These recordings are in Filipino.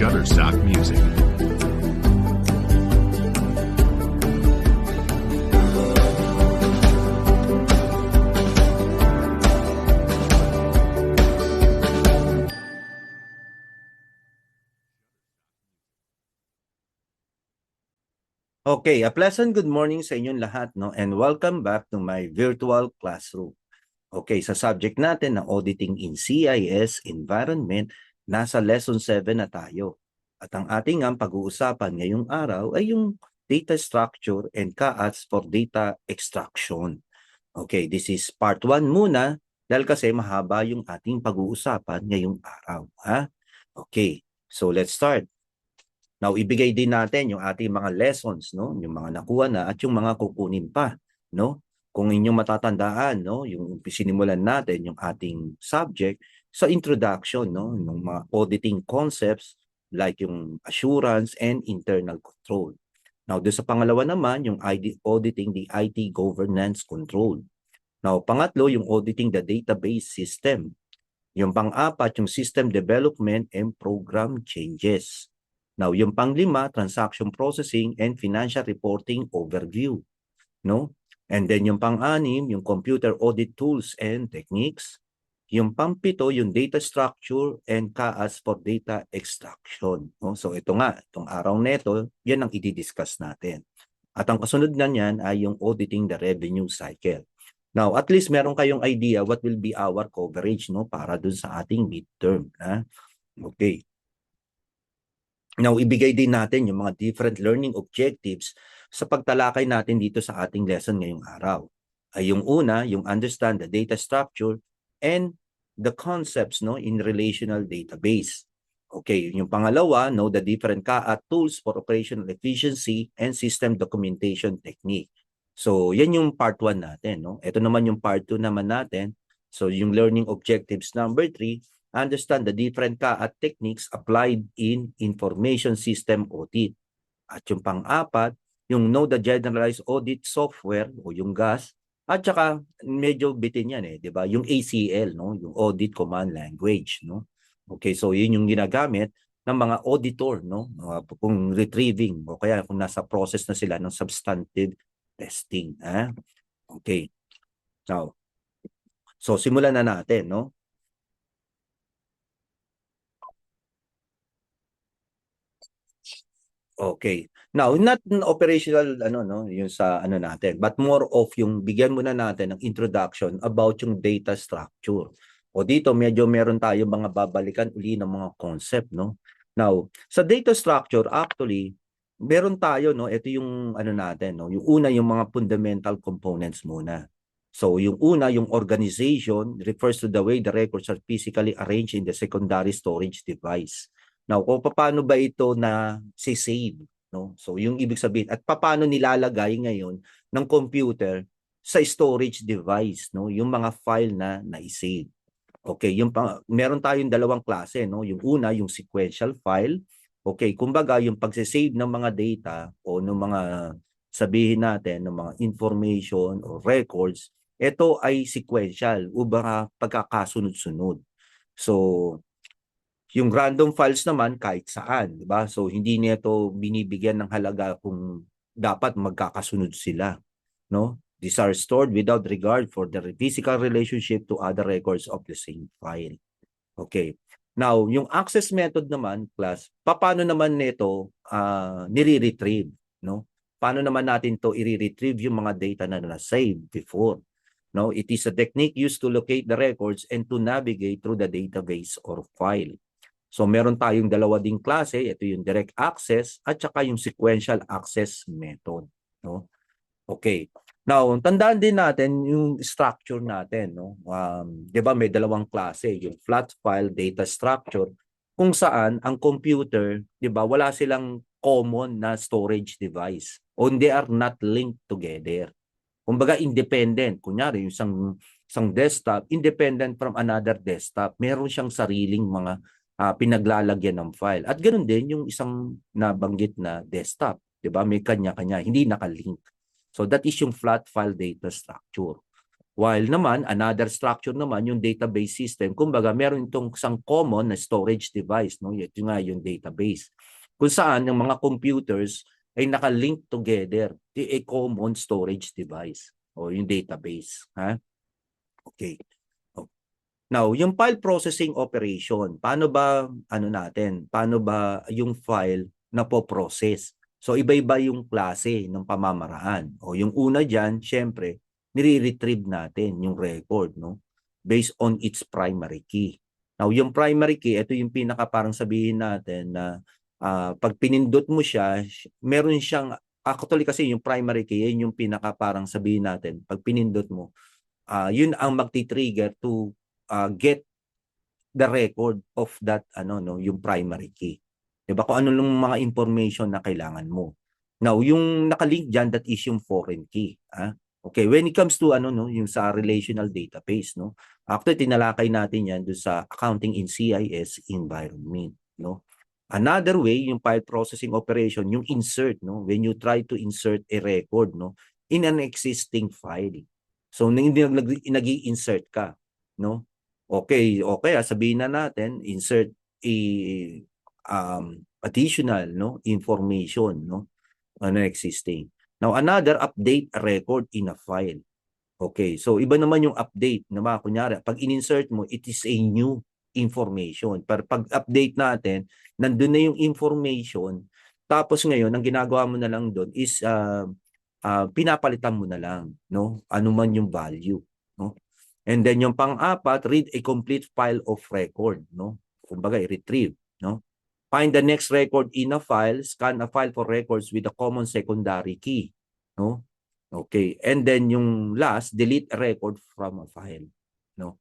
Shutterstock Music. Okay, a pleasant good morning sa inyong lahat, no? And welcome back to my virtual classroom. Okay, sa subject natin na auditing in CIS environment, nasa lesson 7 na tayo. At ang ating pag-uusapan ngayong araw ay yung data structure and CAATs for data extraction. Okay, this is part 1 muna dahil kasi mahaba yung ating pag-uusapan ngayong araw. Ha? Okay, so let's start. Now, ibigay din natin yung ating mga lessons, no? Yung mga nakuha na at yung mga kukunin pa, no? Kung inyong matatandaan, no, yung sinimulan natin yung ating subject sa introduction, no, ng mga auditing concepts like yung assurance and internal control. Now, doon sa pangalawa naman, yung auditing the IT governance control. Now, pangatlo, yung auditing the database system. Yung pang-apat, yung system development and program changes. Now, yung pang-lima, transaction processing and financial reporting overview, no? And then yung pang-anim, yung computer audit tools and techniques. Yung pang-pito, yung data structure and CAAS for data extraction, no? So ito nga, itong araw nito, yan ang i-discuss natin. At ang kasunod na niyan ay yung auditing the revenue cycle. Now, at least meron kayong idea what will be our coverage, no, para dun sa ating midterm, ha? Okay. Now, ibigay din natin yung mga different learning objectives sa pagtalakay natin dito sa ating lesson ngayong araw. Ay yung una, yung understand the data structure and the concepts, no, in relational database. Okay, yung pangalawa, know the different CAAT tools for operational efficiency and system documentation technique. So, yan yung part 1 natin, no? Ito naman yung part 2 naman natin. So, yung learning objectives number 3, understand the different CAAT techniques applied in information system audit. At yung pang-apat, yung know the generalized audit software o yung GAS. At saka medyo bitin yan di ba? Yung ACL, no? Yung audit command language, no? Okay, so yun yung ginagamit ng mga auditor, no? Kung retrieving o kaya kung nasa process na sila ng substantive testing, ha? Okay. Now, so simulan na natin, no? Okay. Now, not operational yung sa natin, but more of yung bigyan muna natin ng introduction about yung data structure. O dito medyo meron tayo mga babalikan uli ng mga concept, no. Now, sa data structure actually meron tayo, no, ito yung natin, no, yung una yung mga fundamental components muna. So, yung una, yung organization refers to the way the records are physically arranged in the secondary storage device. Now, kung paano ba ito na save, no? So, yung ibig sabihin, at paano nilalagay ngayon ng computer sa storage device, no? Yung mga file na na-save. Okay, meron tayong dalawang klase, no? Yung una, yung sequential file. Okay, kumbaga, yung pagse-save ng mga data o ng mga sabihin natin, ng mga information o records, ito ay sequential o baka pagkakasunod-sunod. So, yung random files naman kahit saan, di ba? So hindi nito binibigyan ng halaga kung dapat magkakasunod sila, no? These are stored without regard for the physical relationship to other records of the same file. Okay. Now, yung access method naman, class, paano naman nito nire-retrieve, no? Paano naman natin to i-retrieve yung mga data na na-save before? No, it is a technique used to locate the records and to navigate through the database or file. So meron tayong dalawa ding klase, ito yung direct access at saka yung sequential access method, no? Okay. Now, tandaan din natin yung structure natin, no? 'Di ba may dalawang klase, yung flat file data structure kung saan ang computer, 'di ba, wala silang common na storage device or they are not linked together. Kumbaga independent. Kunyari, yung isang desktop, independent from another desktop. Meron siyang sariling mga pinaglalagyan ng file. At ganoon din yung isang nabanggit na desktop. 'Di ba? May kanya-kanya, hindi nakalink. So that is yung flat file data structure. While naman, another structure naman, yung database system, kumbaga meron itong isang common na storage device, no? Ito nga yung database. Kung saan yung mga computers ay nakalink together to a common storage device o yung database. Ha? Okay. Now, yung file processing operation, paano ba paano ba yung file na po-process? So iba-iba yung klase ng pamamaraan. O yung una diyan, syempre, nire-retrieve natin yung record, no? Based on its primary key. Now, yung primary key, ito yung pinaka parang sabihin natin na pag pinindot mo siya, meron siyang actually kasi yung primary key, yun yung pinaka parang sabihin natin, pag pinindot mo, yun ang magti-trigger to get the record of that yung primary key. 'Di ba? Kung ano lang mga information na kailangan mo. Now, yung nakalink diyan, that is yung foreign key, Okay, when it comes to yung sa relational database, no? After tinalakay natin 'yan do sa accounting in CIS environment, no? Another way, yung file processing operation, yung insert, no? When you try to insert a record, no, in an existing file. So, nag-i-insert ka, no? Okay, sabihin na natin, insert a additional, no, information, no, ano existing. Now, another, update a record in a file. Okay, so iba naman yung update, na kunyari, pag in-insert mo, it is a new information. Pero pag update natin, nandun na yung information, tapos ngayon, ang ginagawa mo na lang doon is pinapalitan mo na lang, no? Ano man yung value, no? And then yung pang-apat, read a complete file of record, no? Kumbaga, i-retrieve, no? Find the next record in a file, scan a file for records with a common secondary key, no? Okay, and then yung last, delete a record from a file, no?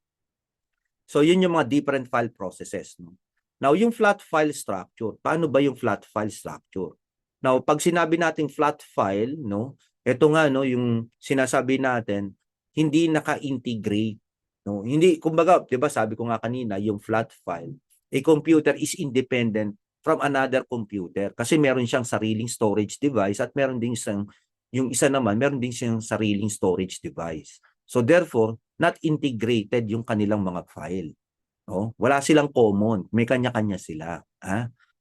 So yun yung mga different file processes, no? Now, yung flat file structure, paano ba yung flat file structure? Now, pag sinabi nating flat file, no, ito nga, no, yung sinasabi natin, hindi naka-integrate, no? Hindi, kumbaga, 'di ba, sabi ko nga kanina, yung flat file, a computer is independent from another computer kasi meron siyang sariling storage device at meron din siyang, yung isa naman, meron din siyang sariling storage device. So therefore, not integrated yung kanilang mga file. No? Wala silang common, may kanya-kanya sila.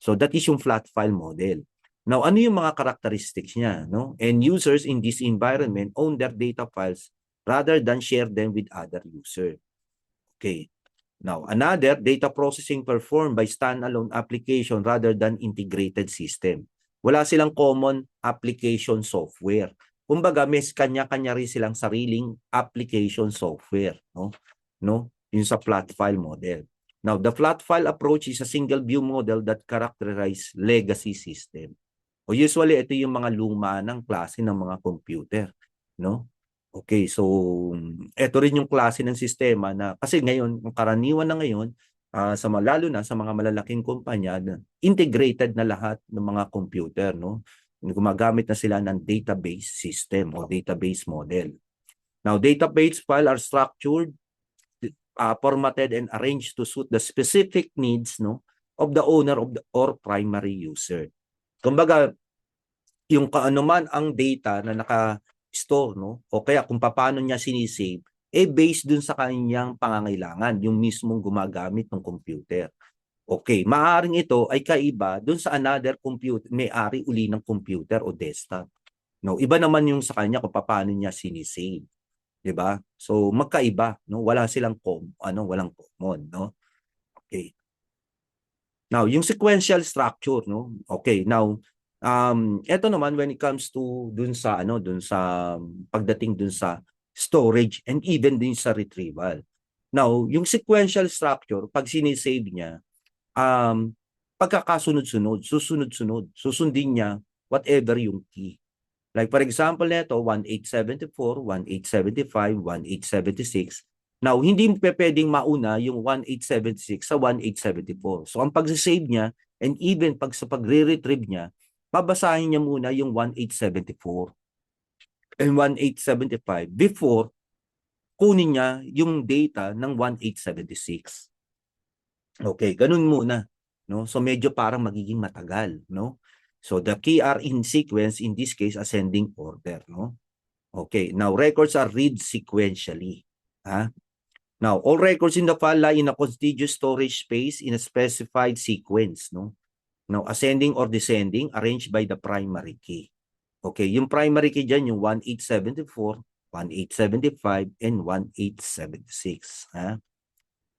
So that is yung flat file model. Now, ano yung mga characteristics niya? No? And users in this environment own their data files rather than share them with other users. Okay. Now, another, data processing performed by standalone application rather than integrated system. Wala silang common application software. Kumbaga, may kanya-kanya rin silang sariling application software. No? Yung sa flat file model. Now, the flat file approach is a single view model that characterize legacy system. O usually, ito yung mga luma ng klase ng mga computer. No? Okay, so ito rin yung klase ng sistema na kasi ngayon, ang karaniwan na ngayon, lalo na sa mga malalaking kumpanya, integrated na lahat ng mga computer, no? Gumagamit na sila ng database system o database model. Now, database file are structured, formatted and arranged to suit the specific needs, no, of the owner of the or primary user. Kumbaga, yung kaano man ang data na naka-store, no, o kaya kung paano niya sinisave, based dun sa kanyang pangangailangan, yung mismong gumagamit ng computer. Okay, maaring ito ay kaiba dun sa another computer, may-ari uli ng computer o desktop. No, iba naman yung sa kanya kung paano niya sinisave. 'Di ba? So magkaiba, no? Wala silang walang common, no? Okay. Now, yung sequential structure, no? Okay, now ito naman when it comes to dun sa pagdating dun sa storage and even din sa retrieval. Now, yung sequential structure, pag sinisave niya, pagkakasunod-sunod, susunod-sunod, susundin niya whatever yung key. Like for example nito, 1874, 1875, 1876. Now, hindi mo pwedeng mauna yung 1876 sa 1874. So, ang pag-save niya, and even sa pagre-retrieve niya, babasahin niya muna yung 1874 and 1875 before kunin niya yung data ng 1876. Okay, ganun muna, no? So medyo parang magiging matagal, no? So the key are in sequence, in this case ascending order, no? Okay, now records are read sequentially. Ha? Now, all records in the file lie in a contiguous storage space in a specified sequence, no? Now, ascending or descending, arranged by the primary key. Okay, yung primary key dyan, yung 1874, 1875, and 1876. Ha?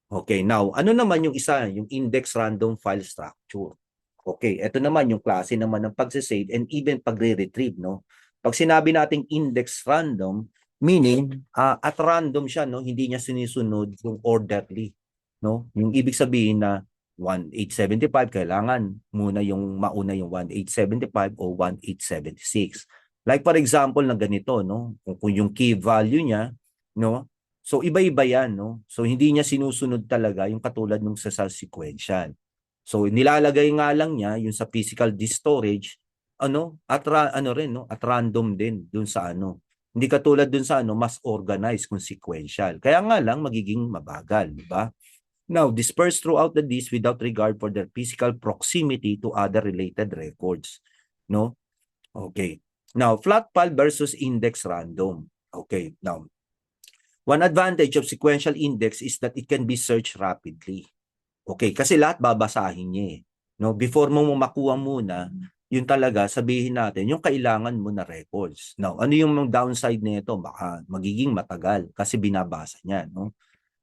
Okay, now, ano naman yung isa? Yung index random file structure. Okay, ito naman yung klase naman ng pagsisave and even pagre-retrieve, no? Pag sinabi nating index random, meaning at random siya, no? Hindi niya sinisunod yung orderly, no? Yung ibig sabihin na 1875 kailangan muna yung mauna yung 1875 o 1876. Like for example na ganito, no? Kung yung key value niya, no? So iba-iba 'yan, no? So hindi niya sinusunod talaga yung katulad nung sa sequential. So nilalagay nga lang niya yung sa physical disk storage ano ano rin no at random din dun sa ano. Hindi katulad dun sa ano mas organized kung sequential. Kaya nga lang magiging mabagal, di ba? Now, dispersed throughout the disk without regard for their physical proximity to other related records, no? Okay. Now, flat file versus index random. Okay. Now, one advantage of sequential index is that it can be searched rapidly. Okay, kasi lahat babasahin niya eh. No, before mo makuha muna, yun talaga sabihin natin yung kailangan mo na records. Now, ano yung downside nito? Baka magiging matagal kasi binabasa niya, no?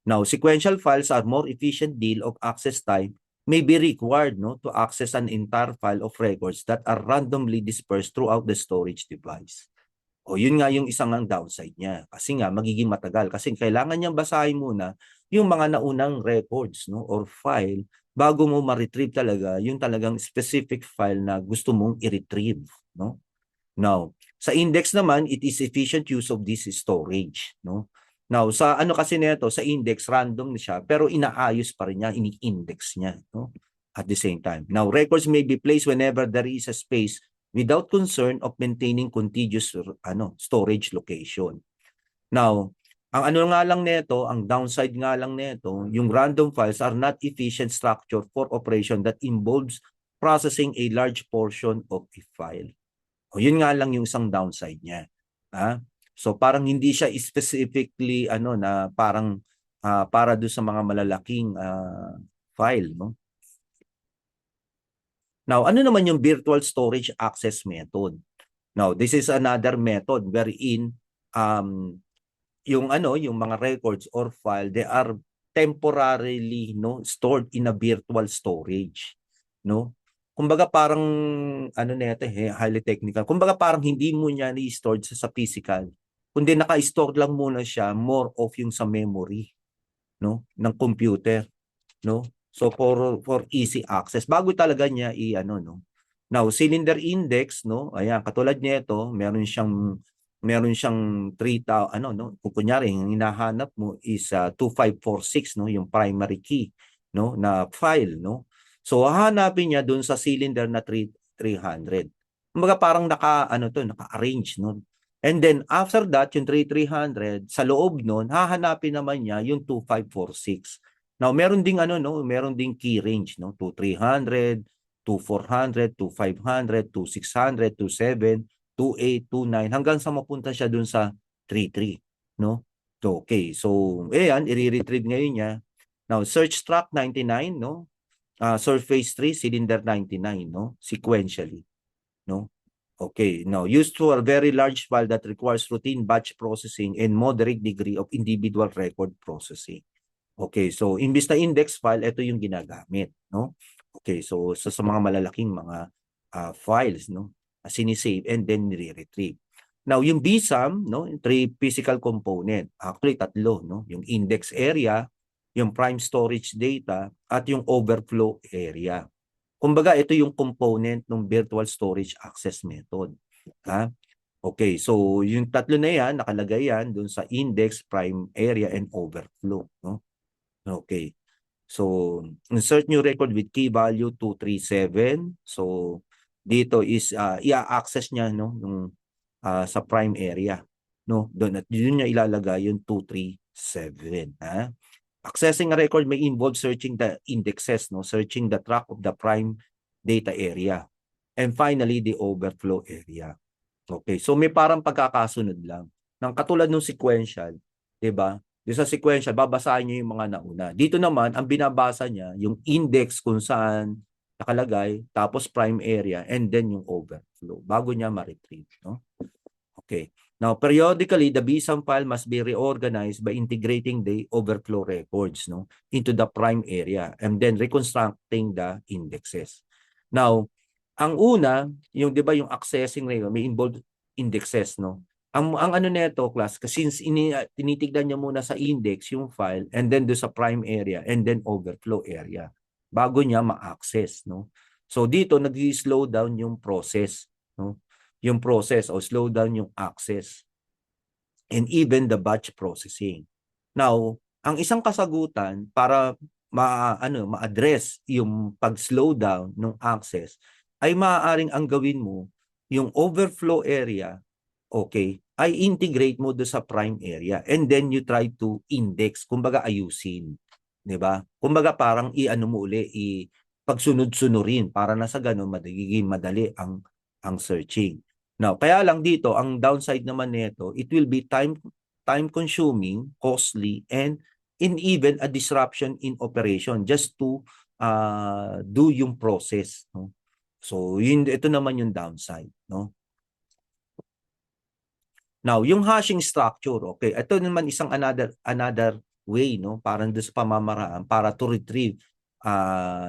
Now, sequential files are more efficient deal of access time may be required no to access an entire file of records that are randomly dispersed throughout the storage device. O yun nga yung isang ang downside niya. Kasi nga magiging matagal kasi kailangan niyang basahin muna yung mga naunang records no or file bago mo ma-retrieve talaga yung talagang specific file na gusto mong i-retrieve, no? Now, sa index naman, it is efficient use of this storage, no? Now, sa ano kasi nito, sa index random siya pero inaayos pa rin niya, ini-index niya, no? At the same time. Now, records may be placed whenever there is a space without concern of maintaining contiguous storage location. Now, ang ano nga lang nito, ang downside nga lang nito, yung random files are not efficient structure for operation that involves processing a large portion of a file. O yun nga lang yung isang downside niya. Ha? So parang hindi siya specifically na parang para do sa mga malalaking file, no? Now, ano naman yung virtual storage access method? Now, this is another method wherein yung mga records or file, they are temporarily stored in a virtual storage, no? Kumbaga parang nito highly technical. Kumbaga parang hindi mo niya ni-stored sa physical, kundi naka-store lang muna siya more of yung sa memory, no, ng computer, no? So for easy access bago talaga niya no. Now, cylinder index, no? Ayan, katulad nito, meron siyang 3,000 no. Kung kunyari, yung hinahanap mo is 2546 no, yung primary key, no, na file, no. So hahanapin niya doon sa cylinder na 300. Kumbaga parang naka-arrange no. And then after that, yung 3300 sa loob noon, hahanapin naman niya yung 2546. Now, meron ding meron ding key range no, 2300, 2400, 2500, 2600, 27, 28, 29 hanggang sa mapunta siya dun sa 33, no? So, okay. So, ayan, i-retrieve ngayon niya. Now, search track 99, no? Surface 3, cylinder 99, no? Sequentially, no? Okay. Now, used for a very large file that requires routine batch processing and moderate degree of individual record processing. Okay, so imbis na index file, ito yung ginagamit, no? Okay, so sa mga malalaking mga files, no? Sinisave and then nire-retrieve. Now, yung BSAM, no? Yung 3 physical component. Actually, 3, no? Yung index area, yung prime storage data, at yung overflow area. Kumbaga, ito yung component ng virtual storage access method. Ha? Okay, so yung 3 na yan, nakalagay yan dun sa index, prime area, and overflow, no? Okay. So, insert new record with key value 237. So, dito is i-access niya no yung sa prime area, no? Doon at yun niya ilalagay yung 237, ha? Accessing a record may involve searching the indexes, no? Searching the track of the prime data area. And finally, the overflow area. Okay, so may parang pagkakasunod lang. Nang katulad ng sequential, 'di ba? Doon sa sequential, babasahin niya yung mga nauna. Dito naman, ang binabasa niya, yung index kung saan nakalagay, tapos prime area, and then yung overflow, bago niya ma-retrieve. No? Okay. Now, periodically, the BSAM file must be reorganized by integrating the overflow records into the prime area and then reconstructing the indexes. Now, ang una, yung 'di ba yung accessing record, may involved indexes, no? Ang ano nito, class, kasi since tinitignan niya muna sa index yung file and then do sa prime area and then overflow area bago niya ma-access, no? So dito nag-slow down yung process, no? Yung process o slow down yung access and even the batch processing. Now, ang isang kasagutan para ma-address yung pag-slow down ng access ay maaaring ang gawin mo yung overflow area, okay, ay integrate mo do sa prime area and then you try to index, kumbaga ayusin, 'di ba? Kumbaga parang i-ano mo uli, pagsunod-sunurin para na sa ganun magiging madali ang searching. Now, kaya lang dito, ang downside naman nito, it will be time consuming, costly, and even a disruption in operation just to do yung process. No? So, ito naman yung downside. No? Now, yung hashing structure, okay, ito naman isang another way, no, parang doon sa pamamaraan para to retrieve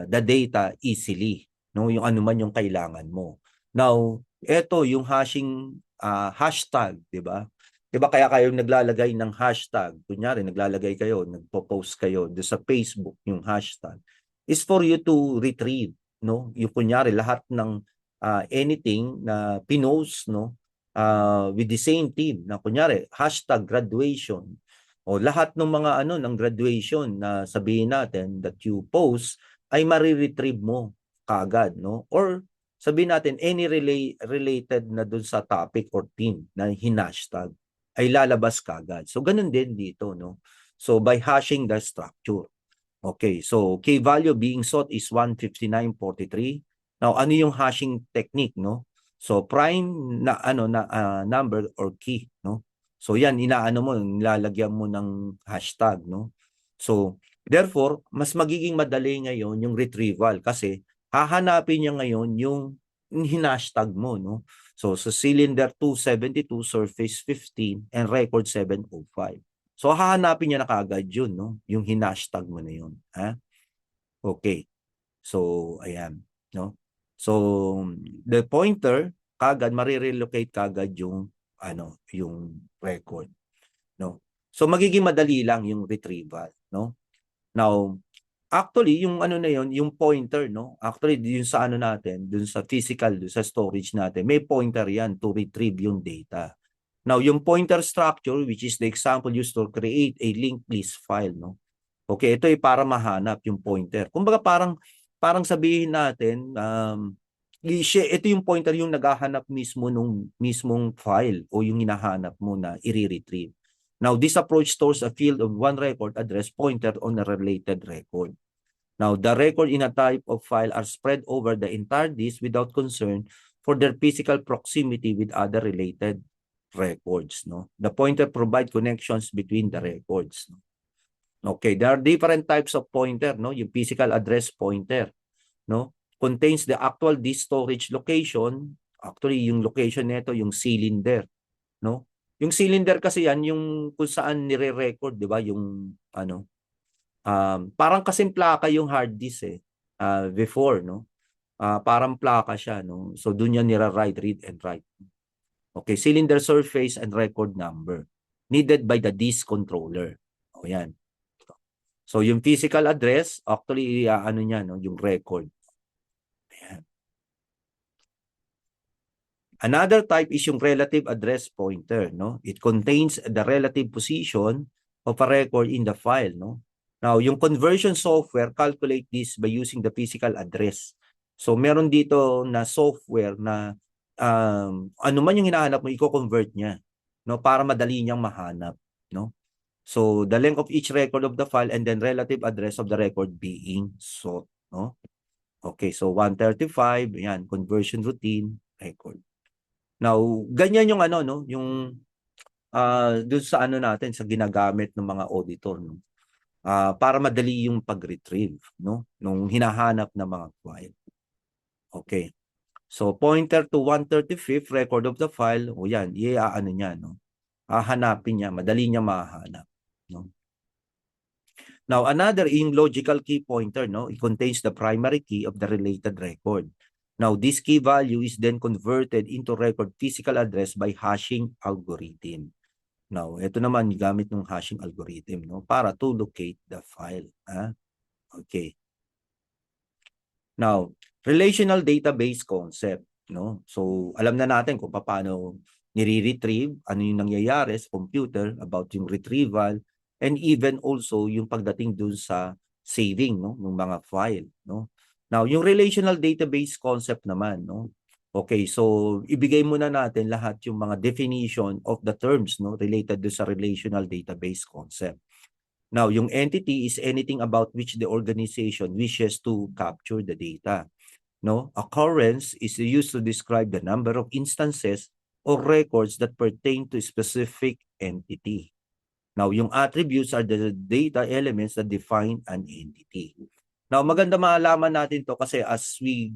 the data easily, no, yung ano man yung kailangan mo. Now, ito yung hashing hashtag, 'di ba? 'Di ba kaya kayo naglalagay ng hashtag? Kunyari naglalagay kayo, nagpo-post kayo doon sa Facebook yung hashtag is for you to retrieve, no? Yung kunyari lahat ng anything na pinost, no, with the same team na kunyari hashtag graduation o lahat ng mga ano ng graduation na sabihin natin that you post ay mariretrieve mo kagad, no? Or sabihin natin any related na dun sa topic or theme na hinashtag ay lalabas kagad. So ganun din dito, no? So by hashing the structure. Okay, so key value being sought is 159.43. Now ano yung hashing technique, no? So prime na number or key, no? So yan inaano mo, nilalagyan mo ng hashtag, no? So therefore, mas magiging madali ngayon yung retrieval kasi hahanapin niya ngayon yung hinashtag mo, no? So sa cylinder 272, surface 15 and record 705. So hahanapin niya na kaagad yun, no? Yung hinashtag mo na yun, ha? Okay. So ayan, no? So the pointer kagad marirelocate kagad yung yung record, no? So magiging madali lang yung retrieval, no? Now, actually yung ano na yun, yung pointer, no? Actually yung sa ano natin, dun sa physical, dun sa storage natin, may pointer yan to retrieve yung data. Now, yung pointer structure, which is the example used to create a linked list file, no? Okay, ito ay para mahanap yung pointer. Kumbaga parang sabihin natin, ito yung pointer yung naghahanap mismo nung mismong file o yung hinahanap mo na i-retrieve. Now, this approach stores a field of one record address pointer on a related record. Now, the record in a type of file are spread over the entire disk without concern for their physical proximity with other related records. No? The pointer provide connections between the records. No? Okay, there are different types of pointer, no? Yung physical address pointer, no? Contains the actual disk storage location. Actually, yung location nito yung cylinder, no? Yung cylinder kasi yan yung kung saan nire-record, 'di ba? Yung parang kasing plaka yung hard disk eh. Before, no? Parang plaka siya, no? So doon yan nira-write, read and write. Okay, cylinder surface and record number needed by the disk controller. O yan. So yung physical address, actually ano niya, no, yung record. Ayan. Another type is yung relative address pointer, no? It contains the relative position of a record in the file, no? Now, yung conversion software calculate this by using the physical address. So meron dito na software na ano man yung hinahanap mo, i-convert niya, no, para madali niyang mahanap, no? So, the length of each record of the file and then relative address of the record being sought, no? Okay, so 135, yan, conversion routine, record. Now, ganyan yung ano, no, yung doon sa ano natin, sa ginagamit ng mga auditor, no? Para madali yung pag-retrieve, no? Nung hinahanap na mga file. Okay. So, pointer to 135th record of the file, o yan, iaano niya, no? Hahanapin niya, madali niya mahanap, no? Now, another in logical key pointer, no? It contains the primary key of the related record. Now, this key value is then converted into record physical address by hashing algorithm. Now, ito naman gamit ng hashing algorithm, no? Para to locate the file. Okay. Now, relational database concept, no? So, alam na natin kung paano nire-retrieve, ano yung nangyayari sa computer about yung retrieval, and even also yung pagdating dun sa saving, no, ng mga file, no? Now, yung relational database concept naman, no? Okay, so ibigay muna natin lahat yung mga definition of the terms, no, related do sa relational database concept. Now, yung entity is anything about which the organization wishes to capture the data. No, occurrence is used to describe the number of instances or records that pertain to a specific entity. Now, yung attributes are the data elements that define an entity. Now, maganda malaman natin to kasi as we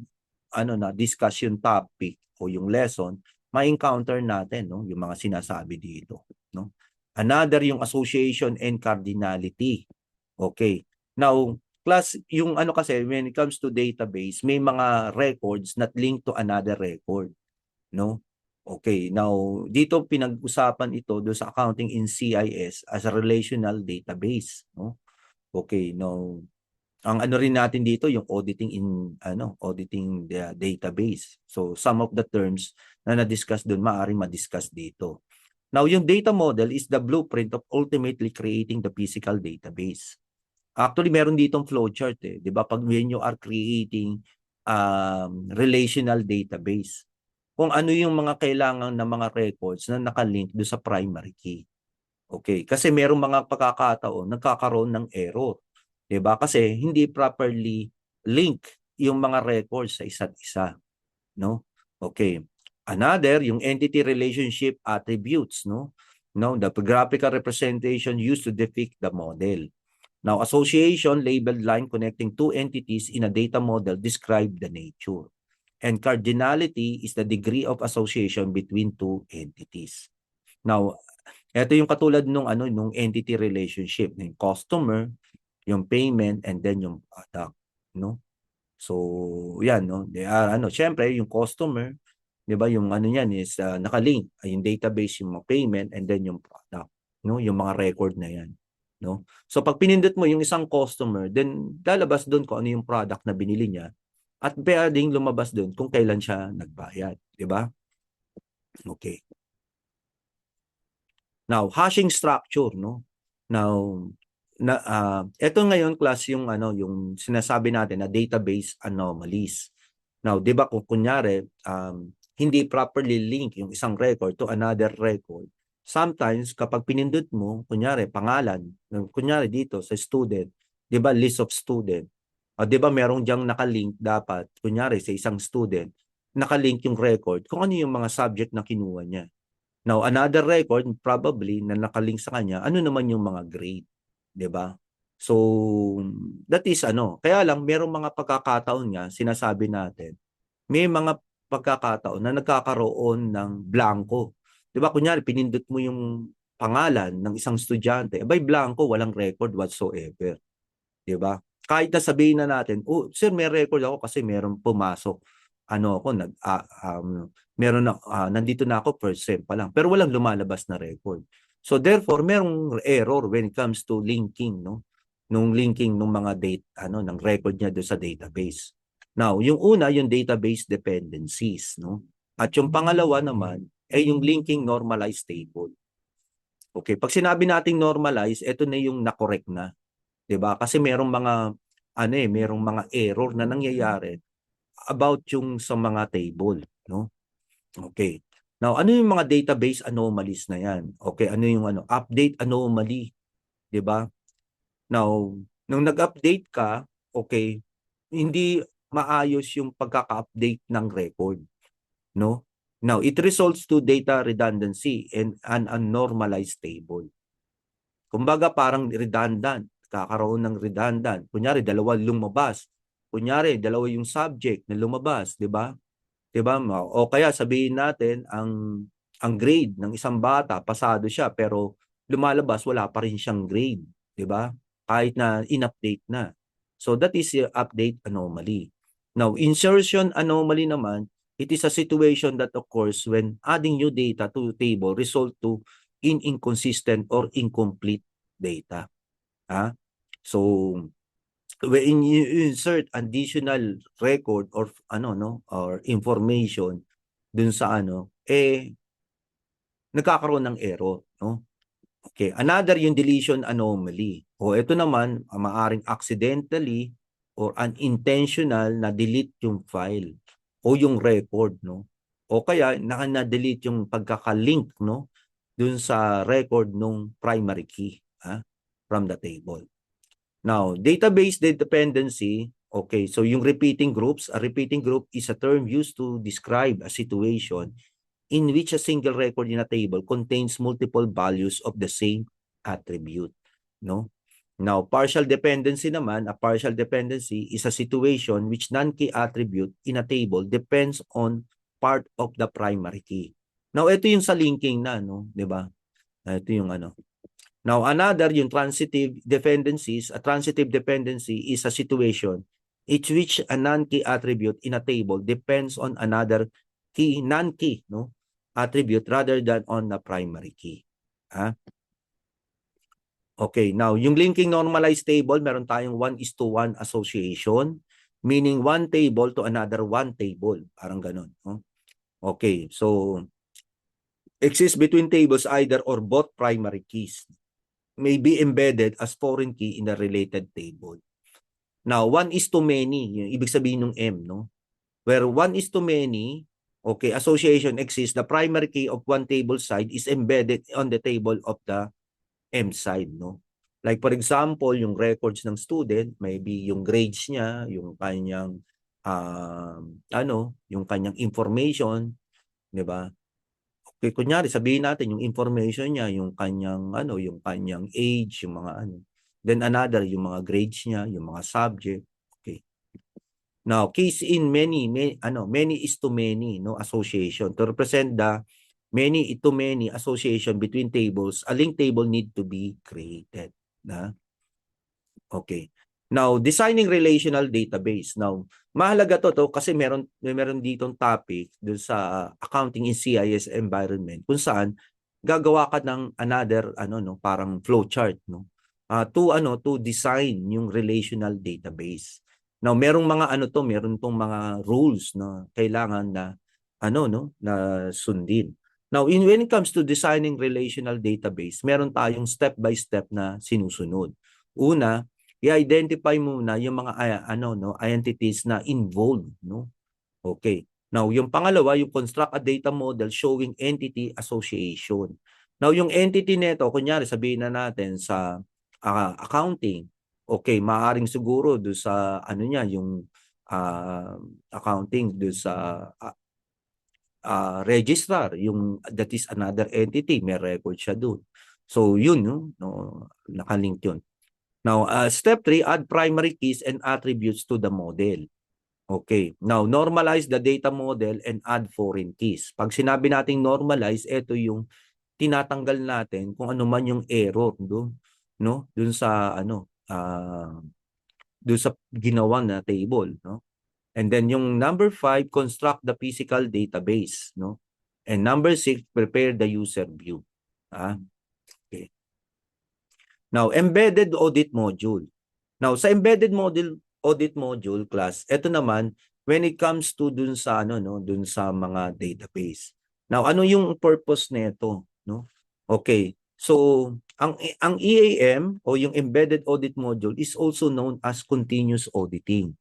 discuss yung topic o yung lesson, ma-encounter natin, no, yung mga sinasabi dito, no? Another yung association and cardinality. Okay. Now, class yung ano kasi when it comes to database, may mga records not linked to another record, no? Okay, now dito pinag-usapan ito do sa accounting in CIS as a relational database, no? Okay, now ang ano rin natin dito yung auditing in auditing the database. So some of the terms na na-discuss doon maaring ma-discuss dito. Now yung data model is the blueprint of ultimately creating the physical database. Actually, meron ditong flowchart eh. 'Di ba? Pag when you are creating relational database, kung ano yung mga kailangan na mga records na nakalink do sa primary key. Okay, kasi merong mga pagkakataon nagkakaroon ng error. 'Di ba? Kasi hindi properly link yung mga records sa isa't isa, no? Okay. Another, yung entity relationship attributes, no? No, the graphical representation used to depict the model. Now, association labeled line connecting two entities in a data model describe the nature. And cardinality is the degree of association between two entities. Now, ito yung katulad nung entity relationship, yung customer, yung payment, and then yung product, no? So, yan, no? They are, syempre, yung customer, di ba, yung ano yan is nakalink, yung database, yung payment, and then yung product, no? Yung mga record na yan, no? So, pag pinindot mo yung isang customer, then lalabas doon kung ano yung product na binili niya at pwedeng lumabas doon kung kailan siya nagbayad, di ba? Okay. Now, hashing structure, no? Now, ito ngayon class yung sinasabi natin na database anomalies. Now, 'di ba kung kunyari hindi properly link yung isang record to another record, sometimes kapag pinindot mo kunyari pangalan, kunyari dito sa student, 'di ba list of student. 'Di ba merong diyang nakalink dapat kunyari sa isang student, nakalink yung record kung ano yung mga subject na kinuha niya. Now, another record probably na nakalink sa kanya, ano naman yung mga grade, 'di ba? So, that is kaya lang merong mga pagkakataon nga sinasabi natin, may mga pagkakataon na nagkakaroon ng blanco. 'Di ba kunyari pinindot mo yung pangalan ng isang estudyante, abay blanco, walang record whatsoever, 'di ba? Kahit na sabihin na natin, "Oh, sir, may record ako kasi meron pumasok." Ako meron na nandito na ako first sem pa lang, pero walang lumalabas na record. So therefore, merong error when it comes to linking, no? Nung linking ng mga date ng record niya do sa database. Now, yung una, yung database dependencies, no? At yung pangalawa naman ay yung linking normalized table. Okay, pag sinabi nating normalize, ito na yung na-correct na. 'Di ba? Kasi merong mga merong mga error na nangyayari about yung sa mga table, no? Okay. Now, ano yung mga database anomalies na 'yan? Okay, ano yung update anomaly, 'di ba? Now, nung nag-update ka, okay, hindi maayos yung pagkaka-update ng record, no? Now, it results to data redundancy and an unnormalized table. Kumbaga parang redundant, kakaroon ng redundant. Kunyari, dalawa lumabas. Kunyari, dalawa yung subject na lumabas, di ba? Di ba? O kaya sabihin natin, ang grade ng isang bata, pasado siya, pero lumalabas, wala pa rin siyang grade. Di ba? Kahit na in-update na. So that is the update anomaly. Now, insertion anomaly naman, it is a situation that occurs when adding new data to table result to inconsistent or incomplete data. So when you insert additional record or or information dun sa nagkakaroon ng error, no? Okay, another yung deletion anomaly. O ito naman, maaring accidentally or unintentional na delete yung file o yung record, no? O kaya na-delete yung pagkaka-link, no, dun sa record nung primary key, from the table. Now, database dependency, okay, so yung repeating groups, a repeating group is a term used to describe a situation in which a single record in a table contains multiple values of the same attribute, no? Now, partial dependency naman, a partial dependency is a situation which non-key attribute in a table depends on part of the primary key. Now, ito yung sa linking na, no, 'di ba? Ito yung Now, another, yung transitive dependencies, a transitive dependency is a situation in which a non-key attribute in a table depends on another key, non-key, no, attribute rather than on the primary key. Okay, now, yung linking normalized table, meron tayong 1:1 association, meaning one table to another one table. Parang ganun. No? Okay, so, exists between tables either or both primary keys may be embedded as foreign key in a related table. Now, 1:many, yung ibig sabihin ng M, no? Where 1:many, okay, association exists, the primary key of one table side is embedded on the table of the M side, no? Like for example, yung records ng student, maybe yung grades niya, yung kanyang yung kanyang information, 'di ba? Okay, kunyari sabihin natin yung information niya, yung kanyang yung kanyang age, yung mga Then another yung mga grades niya, yung mga subject. Okay. Now, case in many is to many, no, association to represent the many to many association between tables. A link table need to be created, na. Okay. Now, designing relational database. Now, mahalaga to kasi meron ditong topic dun sa accounting in CIS environment kung saan gagawa ka ng another parang flowchart, no. To design yung relational database. Now, merong mga meron tong mga rules na kailangan na na sundin. Now, when it comes to designing relational database, meron tayong step by step na sinusunod. Una, i-identify muna yung mga entities na involved, no? Okay. Now, yung pangalawa, yung construct a data model showing entity association. Now, yung entity nito, kunyari sabihin na natin sa accounting, okay, maaring siguro do sa niya yung accounting do sa registrar, yung that is another entity, may record siya doon. So, yun, no, nakalink yun. Now, step 3, add primary keys and attributes to the model. Okay. Now, normalize the data model and add foreign keys. Pag sinabi nating normalize, ito yung tinatanggal natin kung ano man yung error doon, no? Doon sa doon sa ginawa na table, no? And then yung number 5, construct the physical database, no? And number 6, prepare the user view. Okay. Now, embedded audit module. Now, sa embedded audit module class, ito naman when it comes to dun sa dun sa mga database. Now, ano yung purpose nito, no? Okay. So, ang EAM o yung embedded audit module is also known as continuous auditing.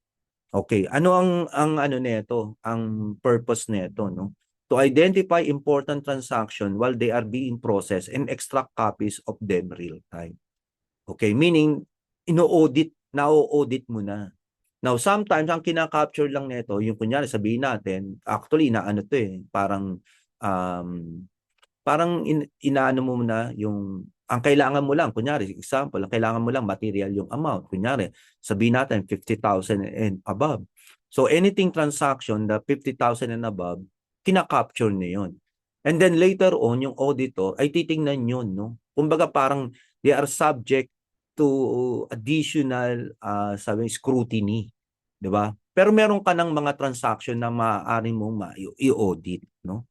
Okay, ano ang nito, ang purpose nito, no? To identify important transaction while they are being processed and extract copies of them real time. Okay, meaning na-audit mo na. Now, sometimes ang kina-capture lang nito, yung kunyari sabihin natin, actually inaano to parang um, inaano mo na yung ang kailangan mo lang, kunyari, example, ang kailangan mo lang material yung amount. Kunyari, sabihin natin 50,000 and above. So anything transaction na 50,000 and above, kina-capture niya yun. And then later on, yung auditor ay titingnan yun, no? Kumbaga parang they are subject to additional scrutiny, 'di ba? Pero meron ka ng mga transaction na maaari mong i-audit, no?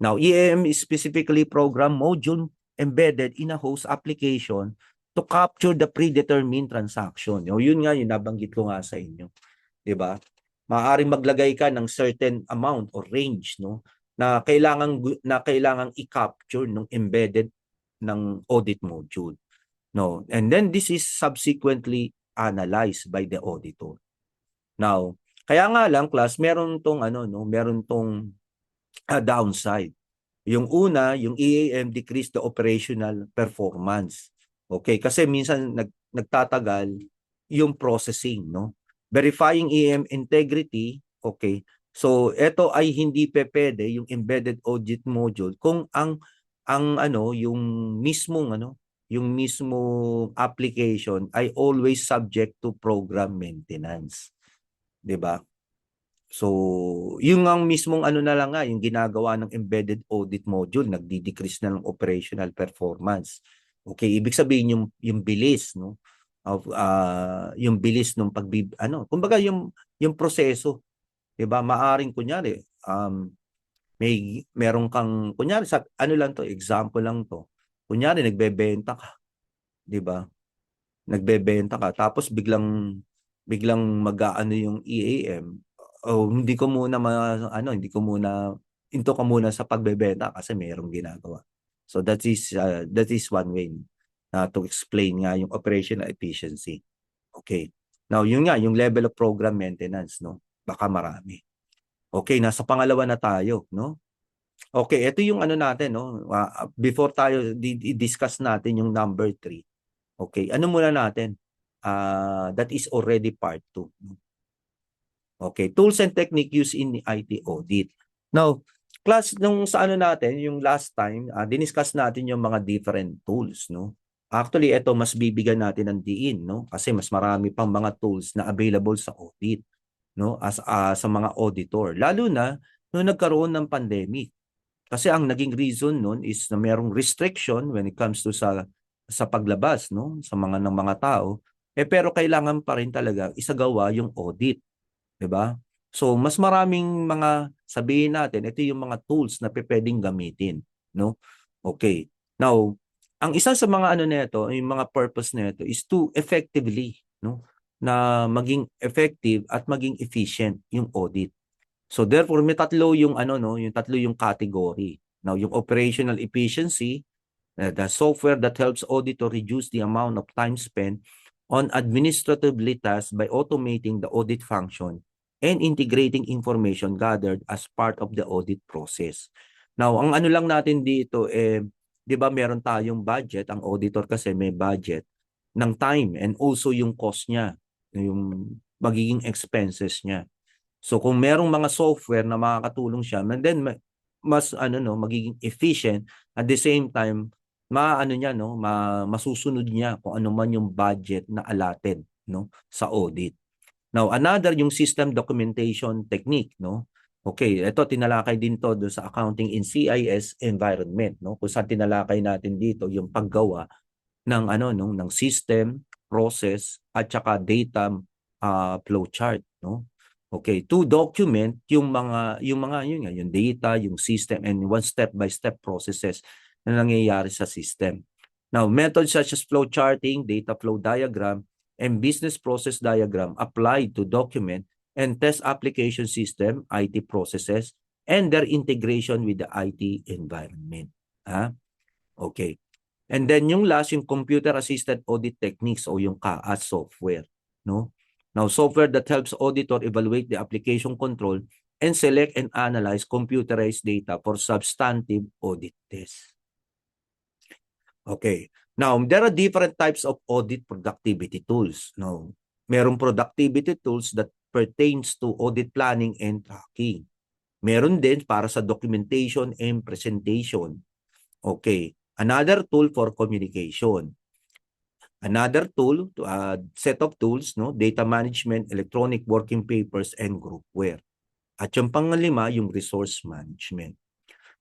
Now, EAM is specifically program module embedded in a host application to capture the predetermined transaction. O, yun nga, yung nabanggit ko nga sa inyo. 'Di ba? Maaaring maglagay ka ng certain amount or range, no, na kailangang i-capture ng embedded ng audit module. No, and then this is subsequently analyzed by the auditor. Now, kaya nga lang class, meron tong ano no, meron tong downside. Yung una, yung EAM decrease the operational performance. Okay, kasi minsan nagtatagal yung processing, no? Verifying EAM integrity, okay. So, ito ay hindi pwede yung embedded audit module kung ang ano, yung mismong application ay always subject to program maintenance. 'Di ba? So, yung ang mismong ano na lang nga, yung ginagawa ng embedded audit module, nagdi-decrease na ng operational performance. Okay, ibig sabihin yung bilis, no? Of yung bilis ng kumbaga yung proseso, 'di ba? Maaring kunyari, meron kang kunyari sa ano lang to, example lang to. Kunyari nagbebenta ka, 'di ba? Nagbebenta ka tapos biglang mag-aano yung EAM. Oh, hindi ko muna into ka muna sa pagbebenta kasi mayroong ginagawa. So that is one way to explain nga yung operational efficiency. Okay. Now, yun nga, yung level of program maintenance, no? Baka marami. Okay, nasa pangalawa na tayo, no? Okay, ito yung ano natin, no? Before tayo discuss natin yung number 3. Okay, ano muna natin? That is already part 2. Okay, tools and technique used in IT audit. Now, class, nung sa ano natin, yung last time, diniscuss natin yung mga different tools, no? Actually, ito mas bibigyan natin ng diin, no? Kasi mas marami pang mga tools na available sa audit, no? Sa mga auditor. Lalo na nung nagkaroon ng pandemic. Kasi ang naging reason nun is na merong restriction when it comes to sa paglabas, no, sa ng mga tao, pero kailangan pa rin talaga isagawa yung audit, 'di ba? So mas maraming mga sabihin natin, ito yung mga tools na pwedeng gamitin, no? Okay. Now, ang isa sa mga ano nito, yung mga purpose nito is to effectively, no, na maging effective at maging efficient yung audit. So therefore, may tatlo yung ano no, yung tatlo yung category. Now, yung operational efficiency, the software that helps auditor reduce the amount of time spent on administrative tasks by automating the audit function and integrating information gathered as part of the audit process. Now, ang ano lang natin dito 'di ba meron tayong budget, ang auditor kasi may budget ng time and also yung cost niya, yung magiging expenses niya. So kung merong mga software na makakatulong siya, and then mas ano no, magiging efficient at the same time maano niya no, masusunod niya kung ano man yung budget na allotted no sa audit. Now another yung system documentation technique no. Okay, ito tinalakay din to do sa accounting in CIS environment no. Kung saan tinalakay natin dito yung paggawa ng ano no, ng system, process at saka data flow chart no. Okay, to document yung data, yung system and one step by step processes na nangyayari sa system. Now, methods such as flow charting, data flow diagram, and business process diagram applied to document and test application system, IT processes, and their integration with the IT environment. Okay. And then yung last, yung computer assisted audit techniques o yung CAAS software, no? Now, software that helps auditor evaluate the application control and select and analyze computerized data for substantive audit tests. Okay. Now, there are different types of audit productivity tools. No? Merong productivity tools that pertains to audit planning and tracking. Meron din para sa documentation and presentation. Okay. Another tool for communication. Another tool, set of tools, no, data management, electronic working papers, and groupware. At yung pangalima, yung resource management.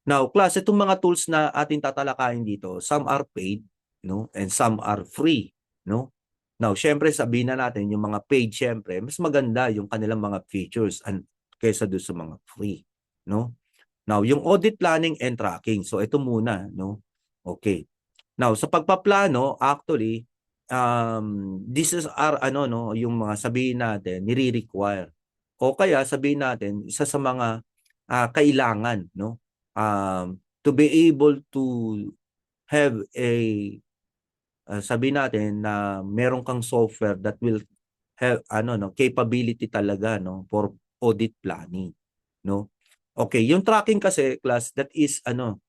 Now, class, itong mga tools na ating tatalakayin dito, some are paid, no, and some are free, no. Now, syempre sabihin na natin yung mga paid, syempre, mas maganda yung kanilang mga features kaysa doon sa mga free, no. Now, yung audit planning and tracking. So, ito muna, no. Okay. Now, sa pagpaplano, actually, this is our ano no, yung mga sabihin natin nire-require. O kaya sabihin natin isa sa mga kailangan no, to be able to have a sabihin natin na meron kang software that will have ano no, capability talaga no for audit planning, no. Okay, yung tracking kasi class, that is ano,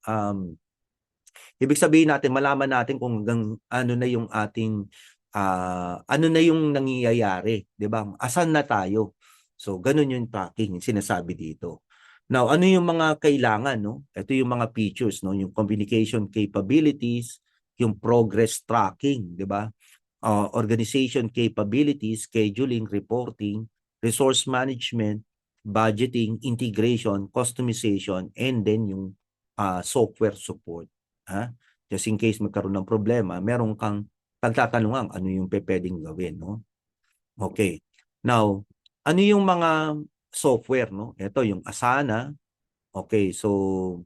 ibig sabihin natin malaman natin kung hanggang ano na yung ating ano na yung nangyayari, 'di ba? Asan na tayo? So ganun yung tracking, yung sinasabi dito. Now, ano yung mga kailangan, no? Ito yung mga features, no? Yung communication capabilities, yung progress tracking, 'di ba? Organization capabilities, scheduling, reporting, resource management, budgeting, integration, customization, and then yung software support. Ha? Just in case magkaroon ng problema, meron kang pagtatanungan ano yung pwedeng gawin, no? Okay. Now, ano yung mga software, no? Ito yung Asana. Okay, so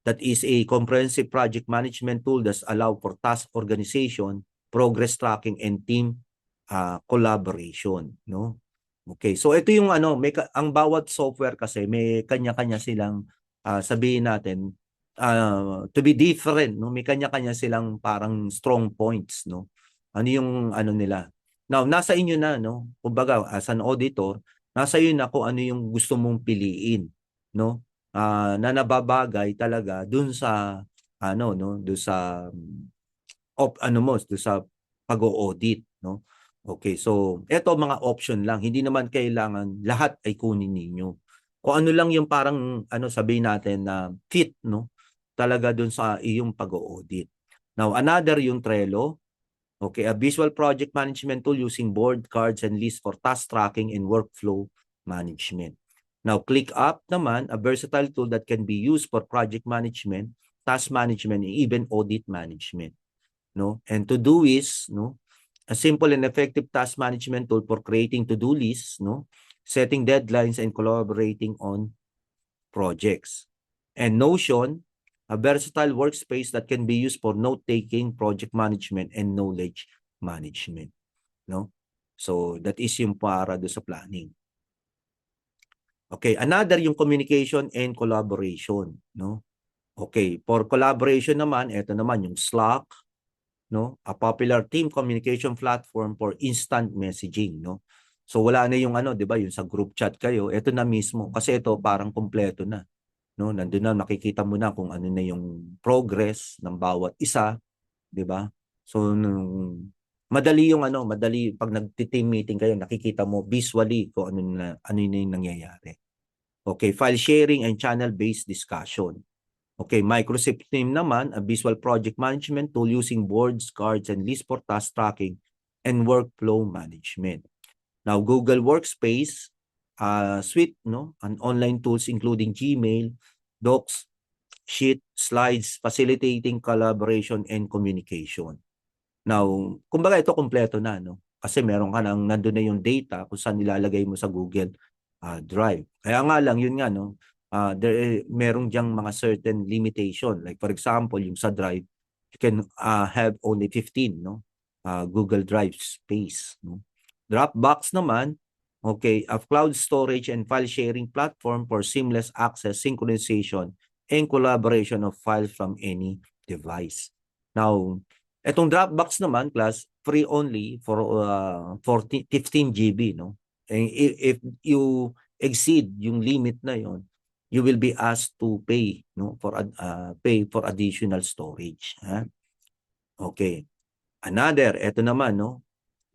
that is a comprehensive project management tool that allow for task organization, progress tracking, and team collaboration, no? Okay, so ito yung ano, ang bawat software kasi may kanya-kanya silang sabihin natin to be different, no? May kanya-kanya silang parang strong points, no? Ano yung ano nila. Now, nasa inyo na, no? Kumbaga, as an auditor, nasa iyo na kung ano yung gusto mong piliin, no? Na nababagay talaga dun sa ano no, dun sa ano mo, dun sa pag-o-audit, no? Okay, so eto mga option lang, hindi naman kailangan lahat ay kunin ninyo. Kung ano lang yung parang ano sabihin natin na fit, no? Talaga dun sa iyong pag-o-audit. Now, another yung Trello. Okay, a visual project management tool using board, cards, and lists for task tracking and workflow management. Now, ClickUp naman, a versatile tool that can be used for project management, task management, and even audit management. No? And Todoist, no? A simple and effective task management tool for creating to-do lists, no? Setting deadlines, and collaborating on projects. And Notion, a versatile workspace that can be used for note-taking, project management, and knowledge management. No? So, that is yung para do sa planning. Okay, another yung communication and collaboration, no? Okay, for collaboration naman, ito naman yung Slack, no? A popular team communication platform for instant messaging, no? So wala na yung ano, 'di ba, yung sa group chat kayo, ito na mismo kasi ito parang kumpleto na, no? Nandun na makikita mo na kung ano na yung progress ng bawat isa, 'di ba? So madali yung ano, madali pag nagti-team meeting kayo, nakikita mo visually kung ano na yung nangyayari. Okay, file sharing and channel-based discussion. Okay, Microsoft Team naman, a visual project management tool using boards, cards, and lists for task tracking and workflow management. Now, Google Workspace suite, no, an online tools including Gmail, Docs, Sheet, Slides, facilitating collaboration and communication. Now, kumbaga ito kompleto na, no? Kasi meron ka nang nandun na yung data kung saan nilalagay mo sa Google Drive. Kaya nga lang, yun nga, no? Merong diyang mga certain limitation. Like for example, yung sa Drive, you can have only 15, no? Google Drive space, no? Dropbox naman, okay, a cloud storage and file sharing platform for seamless access, synchronization, and collaboration of files from any device. Now, etong Dropbox naman, class, free only for 15 GB, no? And if you exceed yung limit na yon, you will be asked to pay, no, pay for additional storage, ha? Okay. Another, eto naman, no,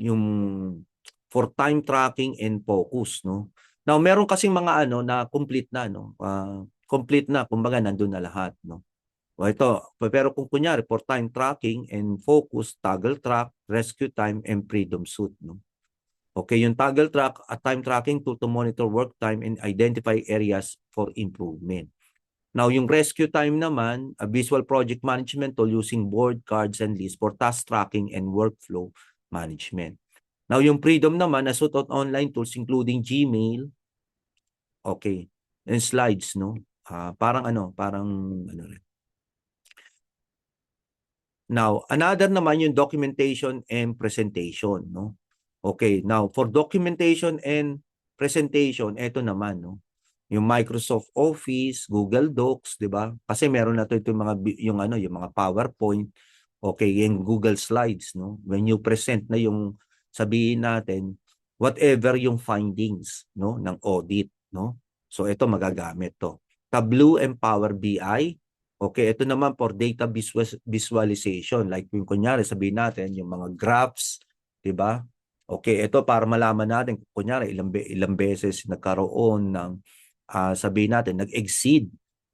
yung for time tracking and focus, no? Now, meron kasing mga ano na complete na, no? Complete na, kumbaga nandun na lahat, no? O ito, pero kung kunyari for time tracking and focus, toggle track, rescue time, and freedom suite, no? Okay, yung toggle track, a time tracking tool to monitor work time and identify areas for improvement. Now, yung rescue time naman, a visual project management tool using board, cards, and lists for task tracking and workflow management. Now, yung freedom naman, a suite of online tools including Gmail, okay, and slides, no? Parang ano rin. Now, another naman yung documentation and presentation, no? Okay, now for documentation and presentation, eto naman, no? Yung Microsoft Office, Google Docs, 'di ba? Kasi meron na 'to itong mga yung mga PowerPoint, okay, yung Google Slides, no? When you present na yung sabihin natin whatever yung findings, no, ng audit, no? So ito magagamit 'to. Tableau and Power BI. Okay, ito naman for data visualization. Like yung kunyari sabihin natin yung mga graphs, 'di ba? Okay, ito para malaman natin kunyari ilang beses nagkaroon ng sabihin natin nag-exceed.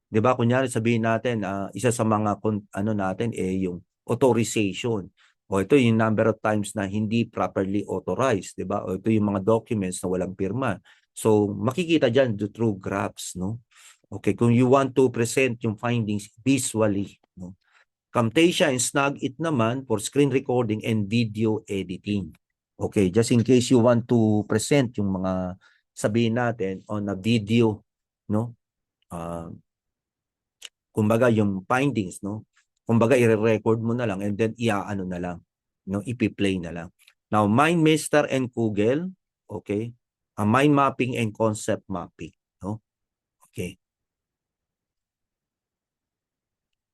'Di ba? Kunyari sabihin natin isa sa mga ano natin yung authorization. O ito yung number of times na hindi properly authorized, 'di ba? O ito yung mga documents na walang pirma. So makikita diyan through graphs, no? Okay, kung you want to present yung findings visually, no? Camtasia and Snagit naman for screen recording and video editing. Okay, just in case you want to present yung mga sabihin natin on a video, no? Kumbaga yung findings, no? Kumbaga i-record mo na lang and then iaano na lang, no? Ipi-play na lang. Now, MindMeister and Google, okay? Mind mapping and concept mapping, no? Okay.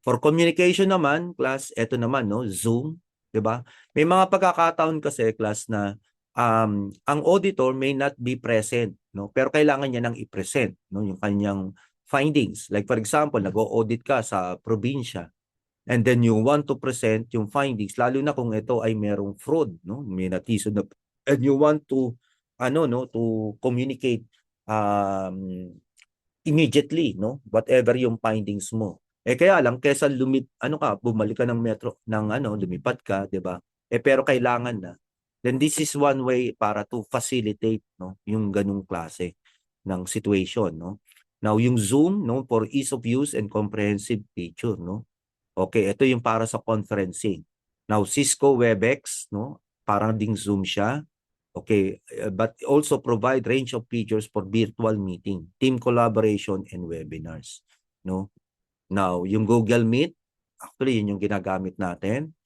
For communication naman, class, eto naman, no, Zoom, 'di ba? May mga pagkakataon kasi, class, na ang auditor may not be present, no? Pero kailangan niya nang i-present, no, yung kanyang findings. Like for example, nag-o-audit ka sa probinsya and then you want to present yung findings lalo na kung ito ay merong fraud, no? May natiso na and you want to to communicate um immediately, no? Whatever yung findings mo. Kaya lang kaysa bumalik ka ng metro ng lumipat ka, 'di ba? Pero kailangan na. Then this is one way para to facilitate, no, yung ganung klase ng situation, no? Now yung Zoom, no, for ease of use and comprehensive feature, no? Okay, ito yung para sa conferencing. Now Cisco Webex, no? Parang ding Zoom siya. Okay, but also provide range of features for virtual meeting, team collaboration, and webinars. No? Now, yung Google Meet, actually yun yung ginagamit natin.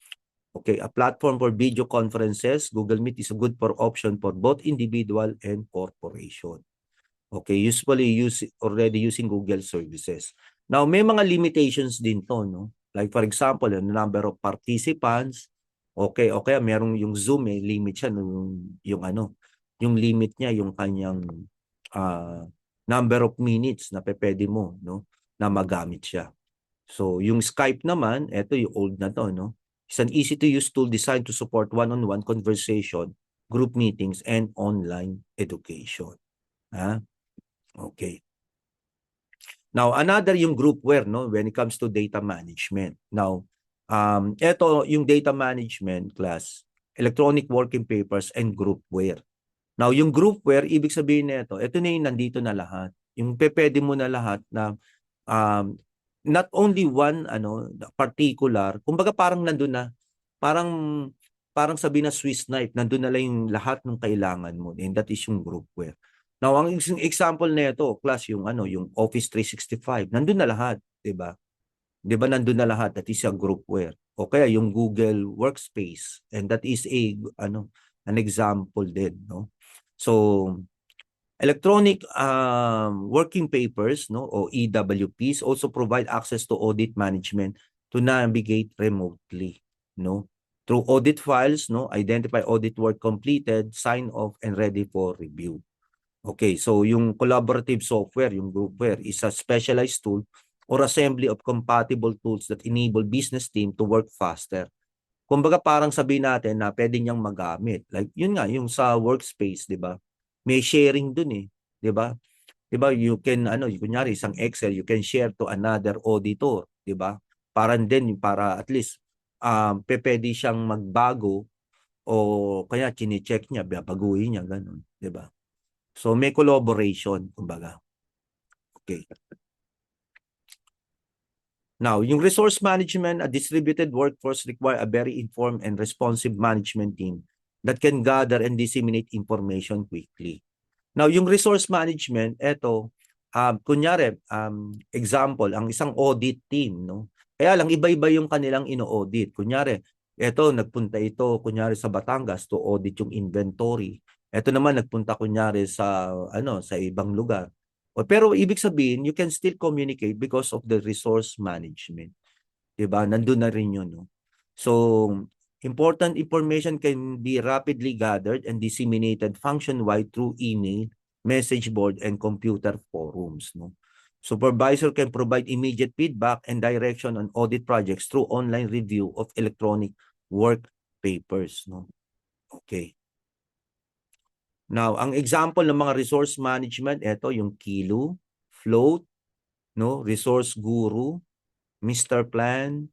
Okay, a platform for video conferences. Google Meet is a good for option for both individual and corporation. Okay, usually already using Google services. Now, may mga limitations din to, no? Like for example, the number of participants. Okay, okay, merong yung Zoom limit siya yung limit niya yung kanyang number of minutes na pwede mo, no, na magamit siya. So, yung Skype naman, ito yung old na to, no? It's an easy to use tool designed to support one-on-one conversation, group meetings, and online education. Okay. Now, another yung groupware, no, when it comes to data management. Now, ito yung data management class, electronic working papers and groupware. Now, yung groupware, ibig sabihin nito, ito na yung nandito na lahat. Yung pwede mo na lahat na not only one particular, kumbaga parang nandun na, parang sabihin na Swiss knife, nandun na lang yung lahat ng kailangan mo. And that is yung groupware. Now, ang example nito, class, yung yung Office 365, nandun na lahat, 'di ba? 'Di ba nandun na lahat, that is a groupware. O kaya yung Google Workspace, and that is an example din, no? So, electronic working papers, no, o EWPs also provide access to audit management to navigate remotely, no? Through audit files, no, identify audit work completed, sign off, and ready for review. Okay, so yung collaborative software, yung groupware, is a specialized tool or assembly of compatible tools that enable business team to work faster, kumbaga parang sabihin natin na pwede niyang magamit. Like, yun nga, yung sa workspace, di ba? May sharing dun eh. Di ba? Di ba, you can, kunyari, isang Excel, you can share to another auditor. Di ba? Para at least, pwede siyang magbago o kaya chine-check niya, babaguhin niya, ganun. Di ba? So, may collaboration, kumbaga. Okay. Now, yung resource management, a distributed workforce require a very informed and responsive management team that can gather and disseminate information quickly. Now, yung resource management, eto, kunyari, example, ang isang audit team, no? Kaya lang, iba-iba yung kanilang ino-audit. Kunyari, eto, nagpunta ito, kunyari sa Batangas to audit yung inventory. Eto naman, nagpunta kunyari sa ibang lugar. Pero ibig sabihin, you can still communicate because of the resource management. Diba? Nandun na rin yun. No? So, important information can be rapidly gathered and disseminated function-wide through email, message board, and computer forums. No? Supervisor can provide immediate feedback and direction on audit projects through online review of electronic work papers. No? Okay. Now, ang example ng mga resource management, ito yung Kilo, Float, no, Resource Guru, Mr. Plan,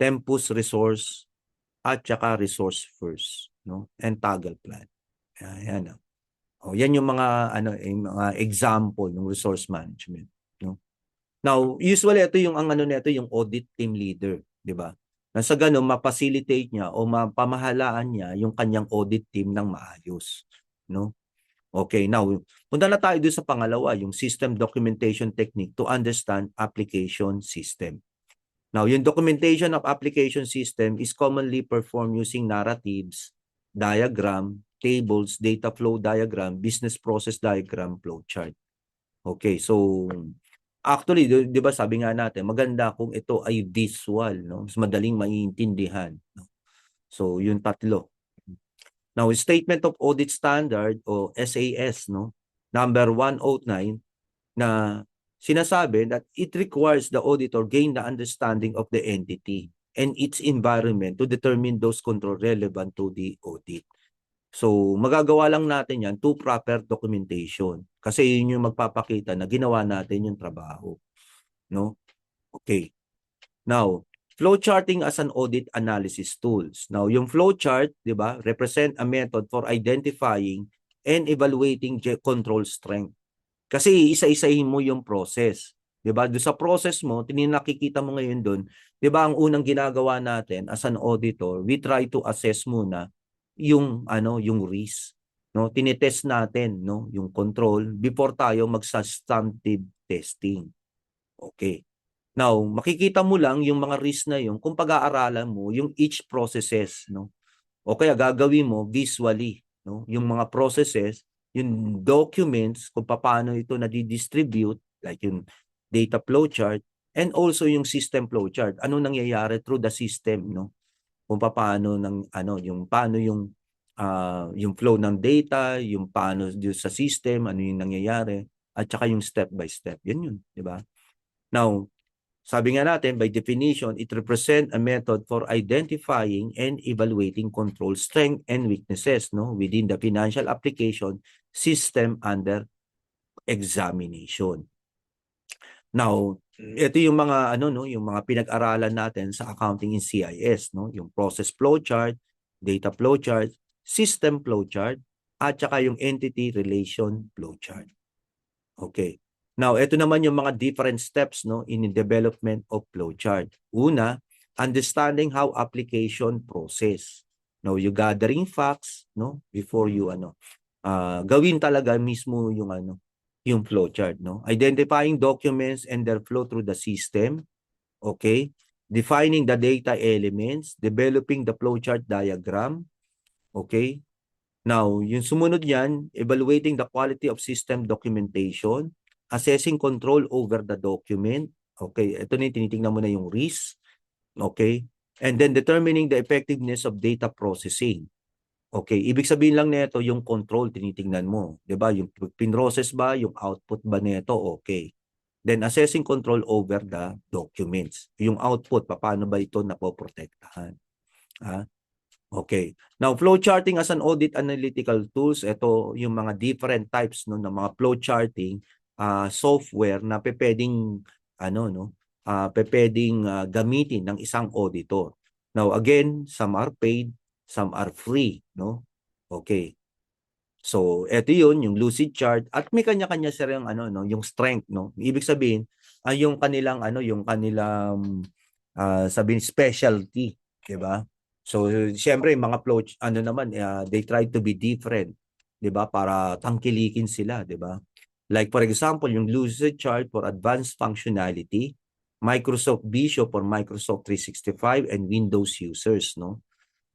Tempus Resource, at saka Resource First, no, and Toggle Plan. Ayan. Oh, yan yung mga example ng resource management, no. Now, usually ito yung nito yung audit team leader, 'di ba? Na sa ganun ma-facilitate niya o mapamahalaan niya yung kanyang audit team ng maayos, no? Okay, now, punta na tayo doon sa pangalawa, yung system documentation technique to understand application system. Now, yung documentation of application system is commonly performed using narratives, diagram, tables, data flow diagram, business process diagram, flowchart. Okay, so actually, di ba sabi nga natin, maganda kung ito ay visual, no? Mas madaling maiintindihan. No? So, yung tatlo. Now, Statement of Audit Standard o SAS, no? Number 109 na sinasabi that it requires the auditor gain the understanding of the entity and its environment to determine those control relevant to the audit. So, magagawa lang natin yan to proper documentation kasi yun yung magpapakita na ginawa natin yung trabaho. No? Okay. Now, flowcharting as an audit analysis tools. Now, yung flowchart, di ba, represent a method for identifying and evaluating control strength. Kasi isa-isahin mo yung process. Di ba? Doon sa process mo, nakikita mo ngayon doon, di ba, ang unang ginagawa natin as an auditor, we try to assess muna yung risk. No? Tinitest natin, no, yung control before tayo mag-substantive testing. Okay. Now, makikita mo lang yung mga risk na yung kung pag-aaralan mo yung each processes, no? O kaya gagawin mo visually, no? Yung mga processes, yung documents, kung paano ito na-distribute, like yung data flow chart, and also yung system flow chart. Ano nangyayari through the system, no? Kung paano yung flow ng data, yung paano sa system, ano yung nangyayari, at saka yung step by step. Yan yun, di ba? Now, sabi nga natin, by definition, it represents a method for identifying and evaluating control strength and weaknesses, no, within the financial application system under examination. Now, ito yung mga yung mga pinag-aralan natin sa accounting in CIS, no, yung process flowchart, data flowchart, system flowchart, at saka yung entity relation flowchart. Okay. Now, ito naman yung mga different steps, no, in the development of flowchart. Una, understanding how application process. Now, you gathering facts, no, before you gawin talaga mismo yung flowchart, no. Identifying documents and their flow through the system. Okay? Defining the data elements, developing the flowchart diagram. Okay? Now, yung sumunod yan, evaluating the quality of system documentation, assessing control over the document. Okay, ito na yung tinitingnan mo na yung risk. Okay, and then determining the effectiveness of data processing. Okay, ibig sabihin lang nito yung control tinitingnan mo. Diba? Yung pinrocess ba, yung output ba nito, okay. Then assessing control over the documents. Yung output, paano ba ito napoprotektahan. Ah, okay. Now, flowcharting as an audit analytical tools, ito yung mga different types no ng mga flowcharting software na pwedeng ano no, pwedeng gamitin ng isang auditor. Now, again, some are paid, some are free, no? Okay. So, eto yun, yung lucid chart at may kanya-kanya sila yung ano no, yung strength no. Ibig sabihin, yung kanilang ano, yung kanilang sabihin specialty, 'di ba? So, syempre mga flow ano naman they try to be different, 'di ba? Para tangkilikin sila, 'di ba? Like for example, yung lucid chart for advanced functionality, Microsoft Visio for Microsoft 365 and Windows users, no?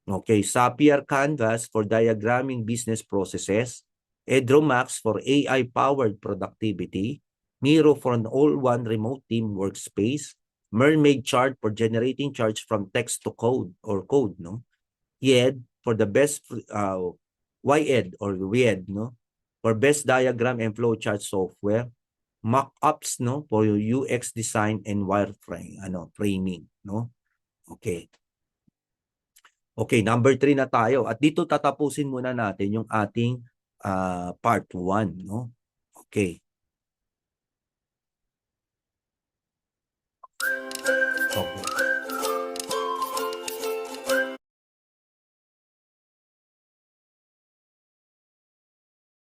Okay, Zapier Canvas for diagramming business processes, Edromax for AI-powered productivity, Miro for an all-one remote team workspace, Mermaid chart for generating charts from text to code or code, no? YED for the best YED or WYED, no? For best diagram and flowchart software, Mockups, no? For UX design and wireframe, framing, no? Okay. Okay, number 3 na tayo. At dito tatapusin muna natin yung ating part 1, no? Okay.